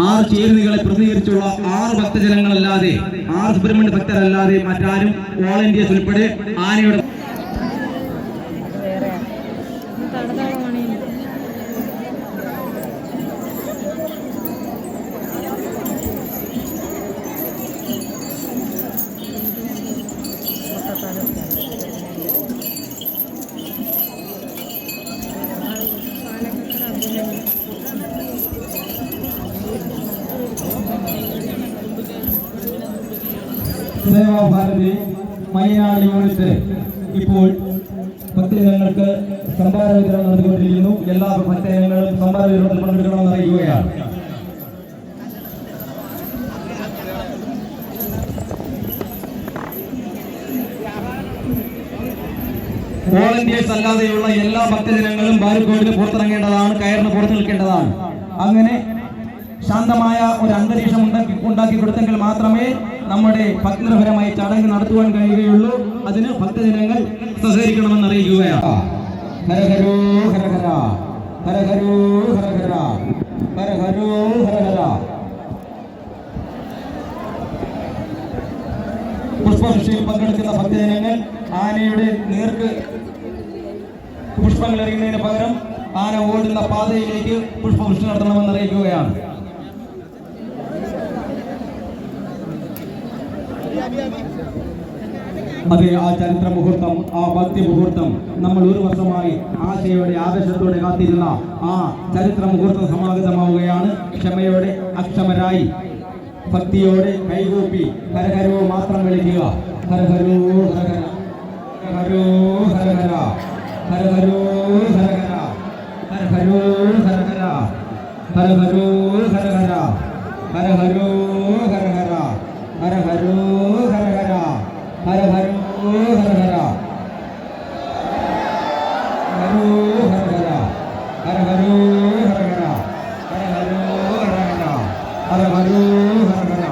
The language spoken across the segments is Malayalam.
6 ചേരുവകളെ പ്രതിനിധീകരിച്ചുള്ള 6 ഭക്തജനങ്ങളല്ലാതെ 6 സുബ്രഹ്മണ്യ ഭക്തരല്ലാതെ മറ്റാരും ഓൾ ഇന്ത്യസ് ഉൾപ്പെടെ ആനയുടെ സേവാഭാരതി മലയാള യൂണിറ്റ് ഇപ്പോൾ ഭക്തജനങ്ങൾക്ക് സംഭാര വിതരണം നടത്തിക്കൊണ്ടിരിക്കുന്നു. എല്ലാ ഭക്തജനങ്ങളും സംഭാര വിതരണത്തിൽ പങ്കെടുക്കണമെന്ന് അറിയിക്കുകയാണ്. വോളണ്ടിയേഴ്സ് അല്ലാതെയുള്ള എല്ലാ ഭക്തജനങ്ങളും ബാരിക്കോഡിന് പുറത്തിറങ്ങേണ്ടതാണ്, കയറിന് പുറത്തു നിൽക്കേണ്ടതാണ്. അങ്ങനെ ശാന്തമായ ഒരു അന്തരീക്ഷം ഉണ്ടാക്കി കൊടുത്തെങ്കിൽ മാത്രമേ നമ്മുടെ ഭക്തിപരമായ ചടങ്ങ് നടത്തുവാൻ കഴിയുകയുള്ളൂ. അതിന് ഭക്തജനങ്ങൾ സഹകരിക്കണമെന്ന് അറിയിക്കുകയാണ്. ഹരഹരോ ഹരഹര, ഹരഹരോ ഹരഹര, ഹരഹരോ ഹരഹര. പുഷ്പവൃഷ്ടിയിൽ പങ്കെടുക്കുന്ന ഭക്തജനങ്ങൾ ആനയുടെ നേർക്ക് പുഷ്പങ്ങൾ എറിയുന്നതിന് പകരം ആന ഓടുന്ന പാതയിലേക്ക് പുഷ്പവൃഷ്ടി നടത്തണമെന്ന് അറിയിക്കുകയാണ്. അതെ, ആ ചരിത്ര മുഹൂർത്തം, ആ ഭക്തി മുഹൂർത്തം നമ്മൾ ഒരു വർഷമായി ആശയോടെ ആവേശത്തോടെ കാത്തിരുന്ന ആ ചരിത്ര മുഹൂർത്തം സമാഗതമാവുകയാണ്. ക്ഷമയോടെ അക്ഷമരായി ഭക്തിയോടെ കൈകൂപ്പി ഹരഹരോ മാത്രം വിളിക്കുക. ഹരഹരോ ഹരഹര, ഹരഹരോ ഹരഹര, ഹരഹരോ ഹരഹര, ഹരഹരോ ഹരഹര, ഹരഹരോ ഹരഹര, ഹരഹരോ ഹരഹര, ഹരഹരോ ഹരഹര, ഹരഹരോ ഹരഹര, ഹരോ ഹരഹര, ഹരഹരോ ഹരഹര, ഹരഹരോ ഹരഹര, ഹരഹരോ ഹരഹര,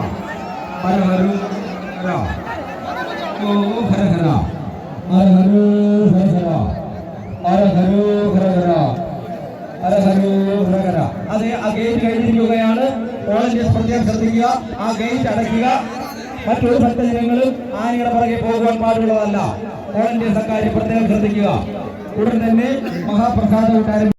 ഹരഹരോ ഹരഹര, ഓ ഹരഹര, ഹരഹരോ ഹരഹര, ഹരഹരോ ഹരഹര, ഹരഹരോ ഹരഹര. അതെ, ആ ഗേറ്റ് കഴിഞ്ഞിരിക്കുകയാണ്. വോളണ്ടിയേഴ്സ് പ്രത്യേകം ശ്രദ്ധിക്കുക, ആ ഗേറ്റ് അടയ്ക്കുക. മറ്റൊരു ഭക്തജനങ്ങളും ആനയുടെ പുറകെ പോകുവാൻ പാടുള്ളതല്ല. വോളണ്ടിയേഴ്സ് അക്കാര്യം പ്രത്യേകം ശ്രദ്ധിക്കുക. ഉടൻ തന്നെ മഹാപ്രസാദം